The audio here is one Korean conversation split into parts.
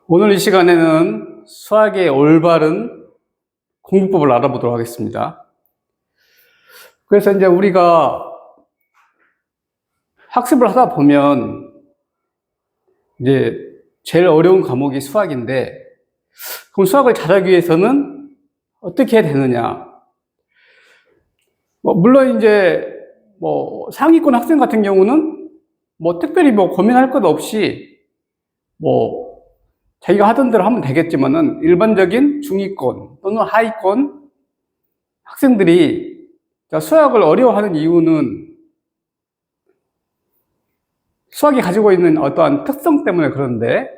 오늘 이 시간에는 수학의 올바른 공부법을 알아보도록 하겠습니다. 그래서 이제 우리가 학습을 하다 보면 이제 제일 어려운 과목이 수학인데, 그럼 수학을 잘하기 위해서는 어떻게 해야 되느냐? 물론 이제 상위권 학생 같은 경우는 특별히 고민할 것 없이 자기가 하던 대로 하면 되겠지만은, 일반적인 중위권 또는 하위권 학생들이 수학을 어려워하는 이유는 수학이 가지고 있는 어떠한 특성 때문에 그런데,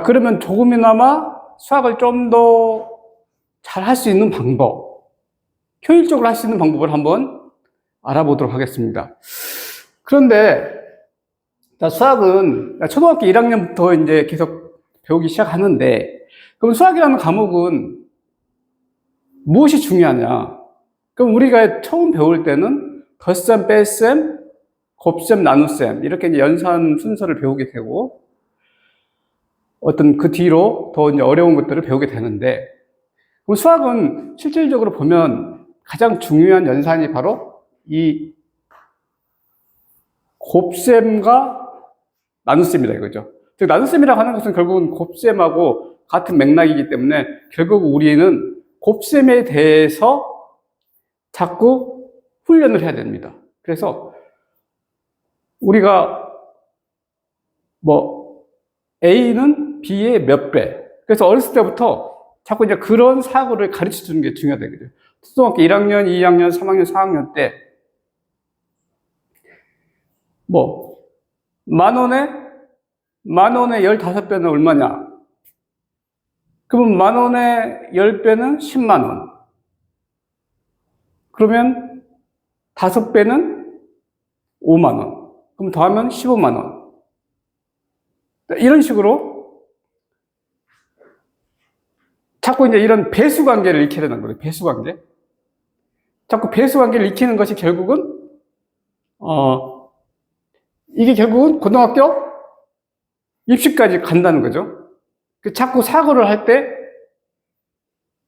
그러면 조금이나마 수학을 좀 더 잘 할 수 있는 방법, 효율적으로 할 수 있는 방법을 한번 알아보도록 하겠습니다. 그런데 수학은 초등학교 1학년부터 이제 계속 배우기 시작하는데, 그럼 수학이라는 과목은 무엇이 중요하냐? 그럼 우리가 처음 배울 때는 덧셈, 뺄셈, 곱셈, 나눗셈 이렇게 이제 연산 순서를 배우게 되고, 어떤 그 뒤로 더 이제 어려운 것들을 배우게 되는데, 그럼 수학은 실질적으로 보면 가장 중요한 연산이 바로 이 곱셈과 나눗셈이다 이거죠. 즉 나눗셈이라고 하는 것은 결국은 곱셈하고 같은 맥락이기 때문에 결국 우리는 곱셈에 대해서 자꾸 훈련을 해야 됩니다. 그래서 우리가 A는 B의 몇 배. 그래서 어렸을 때부터 자꾸 이제 그런 사고를 가르쳐 주는 게 중요하다 이거죠. 초등학교 1학년, 2학년, 3학년, 4학년 때 만 원에 15배는 얼마냐? 그러면 만 원에 10배는 10만 원. 그러면 5배는 5만 원. 그럼 더하면 15만 원. 이런 식으로 자꾸 이제 이런 배수 관계를 익혀야 되는 거예요. 배수 관계. 자꾸 배수 관계를 익히는 것이 결국은 이게 결국은 고등학교 입시까지 간다는 거죠. 자꾸 사고를 할 때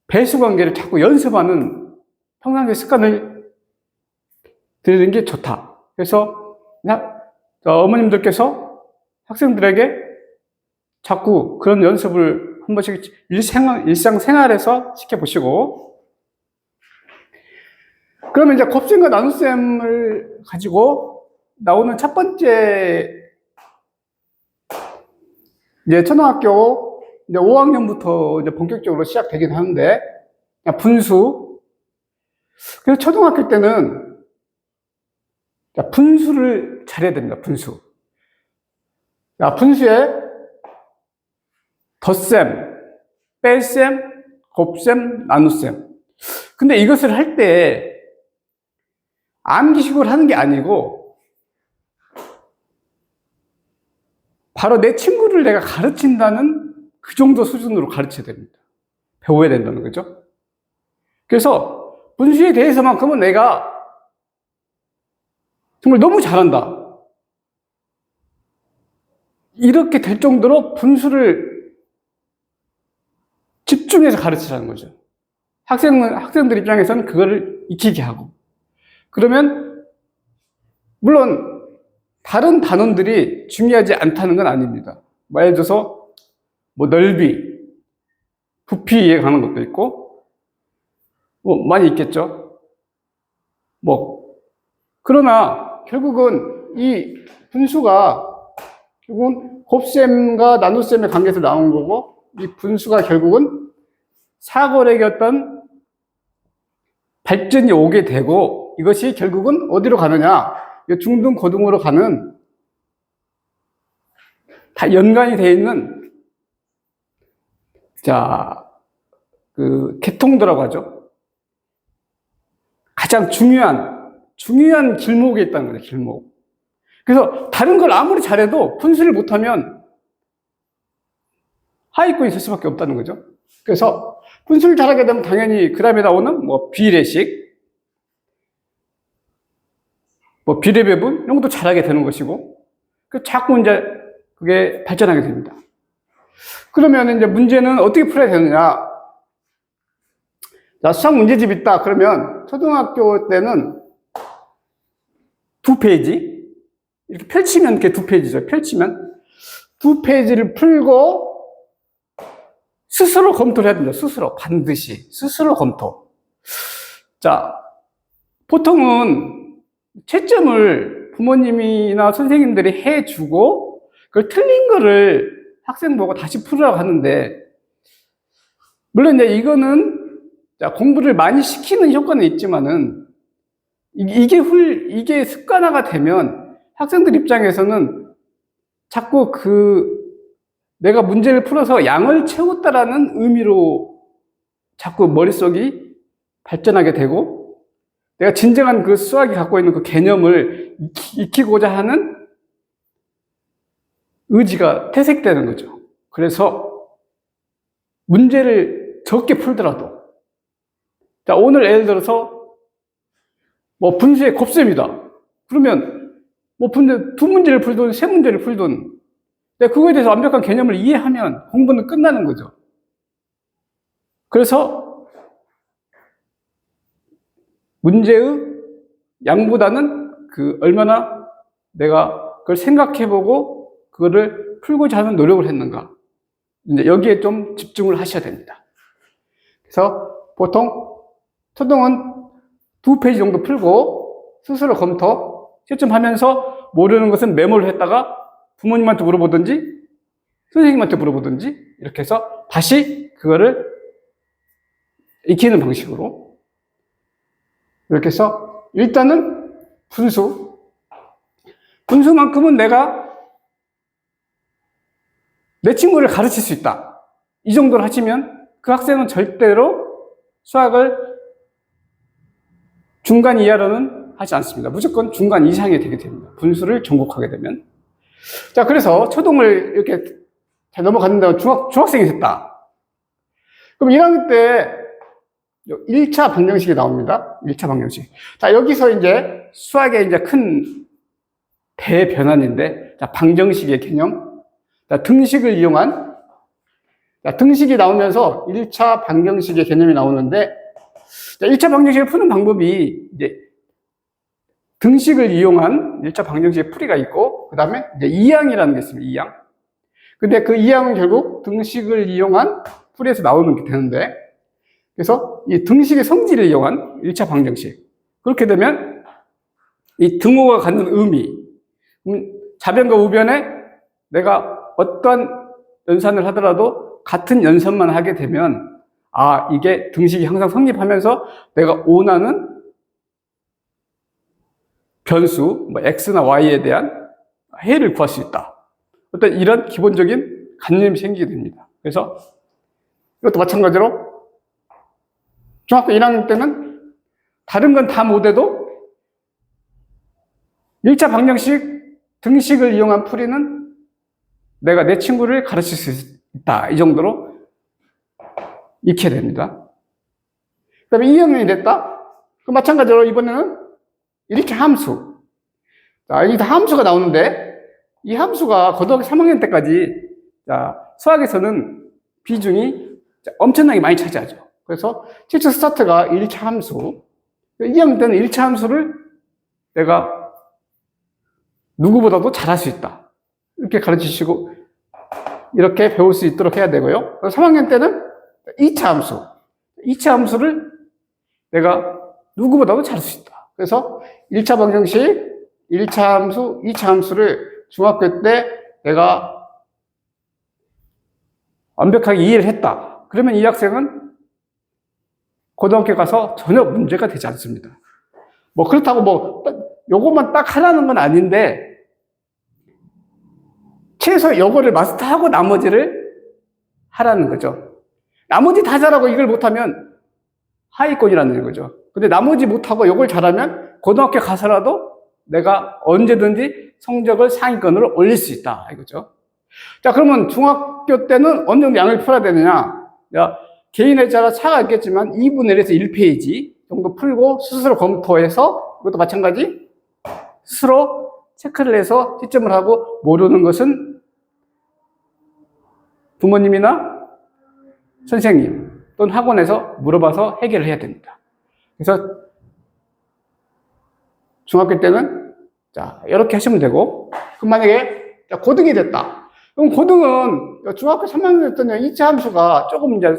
배수 관계를 자꾸 연습하는 평상시 습관을 들이는 게 좋다. 그래서 어머님들께서 학생들에게 자꾸 그런 연습을 한 번씩 일상생활에서 시켜보시고, 그러면 이제 곱셈과 나눗셈을 가지고 나오는 첫 번째, 이제 초등학교 이제 5학년부터 이제 본격적으로 시작되긴 하는데, 분수. 그래서 초등학교 때는 분수를 잘해야 됩니다. 분수. 분수에 덧셈, 뺄셈, 곱셈, 나눗셈. 근데 이것을 할 때 암기식으로 하는 게 아니고 바로 내 친구를 내가 가르친다는 그 정도 수준으로 가르쳐야 됩니다. 배워야 된다는 거죠. 그래서 분수에 대해서만큼은 내가 정말 너무 잘한다, 이렇게 될 정도로 분수를 집중해서 가르치라는 거죠. 학생들 입장에서는 그거를 익히게 하고, 그러면 물론 다른 단원들이 중요하지 않다는 건 아닙니다. 예를 들어서 넓이, 부피에 관한 것도 있고 많이 있겠죠. 그러나 결국은 이 분수가 결국은 곱셈과 나눗셈의 관계에서 나온 거고, 이 분수가 결국은 사고력의 어떤 발전이 오게 되고, 이것이 결국은 어디로 가느냐? 중등, 고등으로 가는 다 연관이 되어 있는 그 계통도라고 하죠. 가장 중요한 길목에 있다는 거죠. 길목. 그래서 다른 걸 아무리 잘해도 분수를 못하면 하위권에 있을 수밖에 없다는 거죠. 그래서 분수를 잘하게 되면 당연히 그 다음에 나오는 비례식, 비례배분 이런 것도 잘하게 되는 것이고, 자꾸 이제 그게 발전하게 됩니다. 그러면 이제 문제는 어떻게 풀어야 되느냐? 자, 수학 문제집 있다. 그러면 초등학교 때는 2페이지. 이렇게 펼치면 이렇게 2페이지죠. 펼치면 2페이지를 풀고 스스로 검토를 해야 됩니다. 스스로. 반드시. 스스로 검토. 자, 보통은 채점을 부모님이나 선생님들이 해주고 그걸 틀린 거를 학생 보고 다시 풀으라고 하는데, 물론 이제 이거는 공부를 많이 시키는 효과는 있지만은 이게 습관화가 되면 학생들 입장에서는 자꾸 내가 문제를 풀어서 양을 채웠다라는 의미로 자꾸 머릿속이 발전하게 되고, 내가 진정한 그 수학이 갖고 있는 그 개념을 익히고자 하는 의지가 퇴색되는 거죠. 그래서 문제를 적게 풀더라도, 자, 오늘 예를 들어서 뭐 분수의 곱셈이다. 그러면 뭐 두 문제를 풀든 세 문제를 풀든 내가 그거에 대해서 완벽한 개념을 이해하면 공부는 끝나는 거죠. 그래서 문제의 양보다는 얼마나 내가 그걸 생각해보고 그거를 풀고자 하는 노력을 했는가. 이제 여기에 좀 집중을 하셔야 됩니다. 그래서 보통 초등은 2페이지 정도 풀고 스스로 검토, 채점하면서 모르는 것은 메모를 했다가 부모님한테 물어보든지 선생님한테 물어보든지 이렇게 해서 다시 그거를 익히는 방식으로 이렇게 해서 일단은 분수만큼은 내가 내 친구를 가르칠 수 있다. 이 정도를 하시면 그 학생은 절대로 수학을 중간 이하로는 하지 않습니다. 무조건 중간 이상이 되게 됩니다. 분수를 전공하게 되면. 자, 그래서 초등을 이렇게 잘 넘어갔는데 중학생이 됐다. 그럼 1학년 때 1차 방정식이 나옵니다. 1차 방정식. 자, 여기서 이제 수학의 이제 큰 대변환인데, 자, 방정식의 개념. 자, 등식을 이용한, 자, 등식이 나오면서 1차 방정식의 개념이 나오는데, 자, 1차 방정식을 푸는 방법이 이제 등식을 이용한 1차 방정식의 풀이가 있고, 그 다음에 이제 이항이라는 게 있습니다. 이항. 근데 그 이항은 결국 등식을 이용한 풀이에서 나오는 게 되는데, 그래서 이 등식의 성질을 이용한 1차 방정식. 그렇게 되면 이 등호가 갖는 의미, 좌변과 우변에 내가 어떠한 연산을 하더라도 같은 연산만 하게 되면, 아, 이게 등식이 항상 성립하면서 내가 원하는 변수, 뭐 x나 y에 대한 해를 구할 수 있다. 어떤 이런 기본적인 관념이 생기게 됩니다. 그래서 이것도 마찬가지로 중학교 1학년 때는 다른 건 다 못해도 1차 방정식 등식을 이용한 풀이는 내가 내 친구를 가르칠 수 있다. 이 정도로 익혀야 됩니다. 그 다음에 2학년이 됐다? 그 마찬가지로 이번에는 1차 함수. 자, 여기 다 함수가 나오는데, 이 함수가 고등학교 3학년 때까지, 자, 수학에서는 비중이 엄청나게 많이 차지하죠. 그래서 최초 스타트가 1차 함수. 2학년 때는 1차 함수를 내가 누구보다도 잘할 수 있다. 이렇게 가르치시고, 이렇게 배울 수 있도록 해야 되고요. 3학년 때는 2차 함수. 2차 함수를 내가 누구보다도 잘할 수 있다. 그래서 1차 방정식, 1차 함수, 2차 함수를 중학교 때 내가 완벽하게 이해를 했다. 그러면 이 학생은 고등학교 가서 전혀 문제가 되지 않습니다. 뭐 그렇다고 뭐 요것만 딱 하라는 건 아닌데, 최소 요거를 마스터하고 나머지를 하라는 거죠. 나머지 다 잘하고 이걸 못하면 하위권이라는 거죠. 근데 나머지 못하고 요걸 잘하면 고등학교 가서라도 내가 언제든지 성적을 상위권으로 올릴 수 있다. 이거죠. 자, 그러면 중학교 때는 어느 정도 양을 풀어야 되느냐? 야, 개인에 따라 차가 있겠지만 2분의 1에서 1페이지 정도 풀고 스스로 검토해서, 이것도 마찬가지 스스로 체크를 해서 채점을 하고, 모르는 것은 부모님이나 선생님 또는 학원에서 물어봐서 해결을 해야 됩니다. 그래서 중학교 때는 자 이렇게 하시면 되고, 그럼 만약에 고등이 됐다. 그럼 고등은 중학교 3학년 됐더니 2차 함수가 조금 이제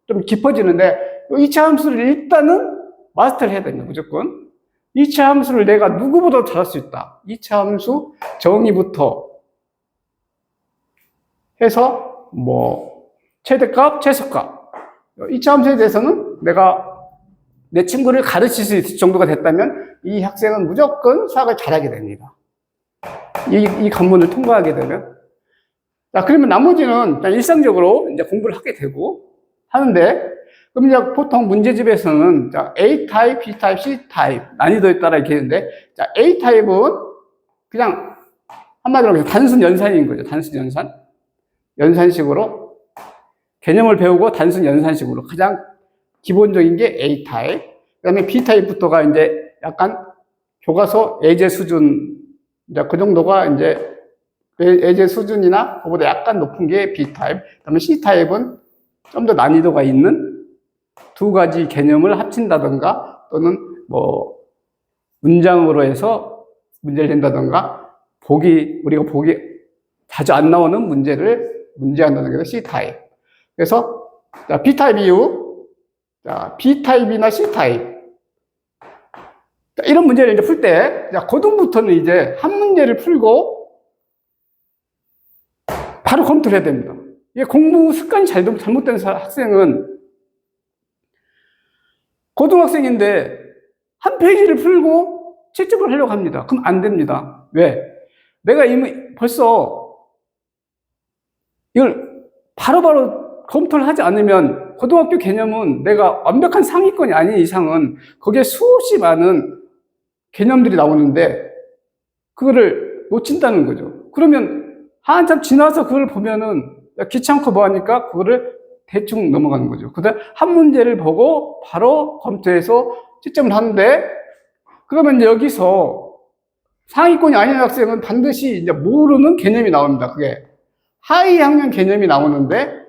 좀 깊어지는데 2차 함수를 일단은 마스터를 해야 됩니다. 무조건 2차 함수를 내가 누구보다 잘할 수 있다. 2차 함수 정의부터 해서 뭐 최대값, 최소값 2차 함수에 대해서는 내가 내 친구를 가르칠 수 있을 정도가 됐다면 이 학생은 무조건 수학을 잘하게 됩니다. 이 관문을 통과하게 되면. 자, 그러면 나머지는 일상적으로 이제 공부를 하게 되고 하는데, 그럼 이제 보통 문제집에서는 자, A 타입, B 타입, C 타입 난이도에 따라 이렇게 했는데, 자, A 타입은 그냥 한마디로 그냥 단순 연산인 거죠. 단순 연산. 연산식으로 개념을 배우고 단순 연산식으로 가장 기본적인 게 A 타입. 그다음에 B 타입부터가 이제 약간 교과서 예제 수준, 이제 그 정도가 이제 예제 수준이나 그보다 약간 높은 게 B 타입. 그다음에 C 타입은 좀 더 난이도가 있는 두 가지 개념을 합친다던가 또는 뭐 문장으로 해서 문제를 낸다던가 우리가 보기 자주 안 나오는 문제를 문제한다는 게 C 타입. 그래서 자, B 타입 이후 자, B 타입이나 C 타입. 자, 이런 문제를 이제 풀 때, 고등부터는 이제 한 문제를 풀고 바로 검토를 해야 됩니다. 이게 공부 습관이 잘못된 학생은 고등학생인데 한 페이지를 풀고 채점을 하려고 합니다. 그럼 안 됩니다. 왜? 내가 이미 벌써 이걸 바로바로 검토를 하지 않으면 고등학교 개념은 내가 완벽한 상위권이 아닌 이상은 거기에 수없이 많은 개념들이 나오는데 그거를 놓친다는 거죠. 그러면 한참 지나서 그걸 보면은 귀찮고 뭐하니까 그거를 대충 넘어가는 거죠. 그다음 한 문제를 보고 바로 검토해서 채점을 하는데, 그러면 여기서 상위권이 아닌 학생은 반드시 이제 모르는 개념이 나옵니다. 그게 하위 학년 개념이 나오는데,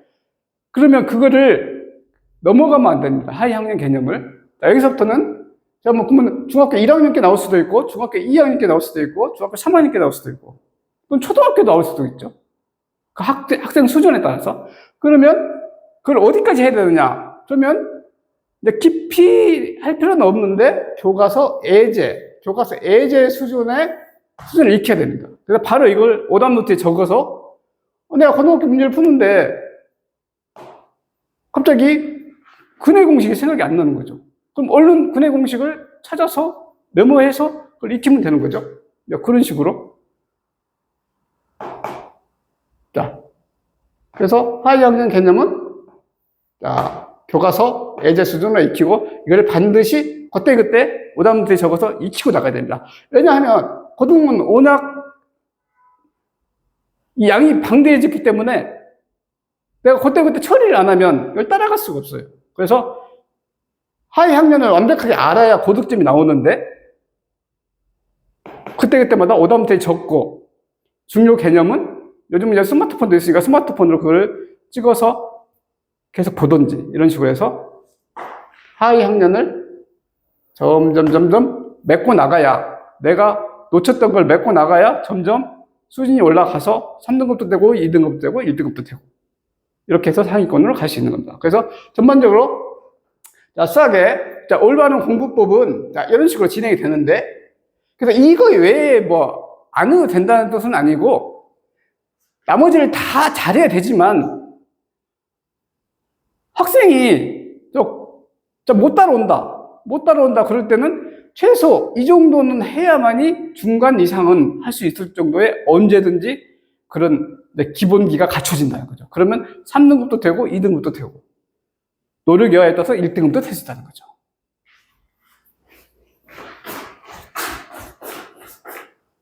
그러면 그거를 넘어가면 안 됩니다. 하위 학년 개념을. 자, 여기서부터는 자, 뭐 그러면 중학교 1학년께 나올 수도 있고, 중학교 2학년께 나올 수도 있고, 중학교 3학년께 나올 수도 있고, 또는 초등학교 나올 수도 있죠. 그 학생 수준에 따라서. 그러면 그걸 어디까지 해야 되느냐? 그러면 이제 깊이 할 필요는 없는데 교과서 예제 수준을 익혀야 됩니다. 그래서 바로 이걸 오답노트에 적어서 내가 고등학교 문제를 푸는데 갑자기 근해 공식이 생각이 안 나는 거죠. 그럼 얼른 근해 공식을 찾아서 메모해서 그걸 익히면 되는 거죠. 그런 식으로. 자, 그래서 하위 학년 개념은 자, 교과서 예제 수준으로 익히고 이걸 반드시 그때 오답노트에 적어서 익히고 나가야 됩니다. 왜냐하면 고등은 워낙 이 양이 방대해졌기 때문에 내가 그때 처리를 안 하면 이걸 따라갈 수가 없어요. 그래서 하위 학년을 완벽하게 알아야 고득점이 나오는데 그때마다 오답노트에 적고 중요 개념은 요즘 이제 스마트폰도 있으니까 스마트폰으로 그걸 찍어서 계속 보던지 이런 식으로 해서 하위 학년을 점점 메꿔 나가야, 내가 놓쳤던 걸 메꿔 나가야 점점 수준이 올라가서 3등급도 되고 2등급도 되고 1등급도 되고 이렇게 해서 상위권으로 갈 수 있는 겁니다. 그래서 전반적으로 자, 수학의 올바른 공부법은 자, 이런 식으로 진행이 되는데, 그래서 이거 외에 뭐 안 해도 된다는 뜻은 아니고 나머지를 다 잘해야 되지만 학생이 못 따라온다 그럴 때는 최소 이 정도는 해야만이 중간 이상은 할 수 있을 정도의 언제든지 그런 기본기가 갖춰진다는 거죠. 그러면 3등급도 되고 2등급도 되고 노력 여하에 따라서 1등급도 될 수 있다는 거죠.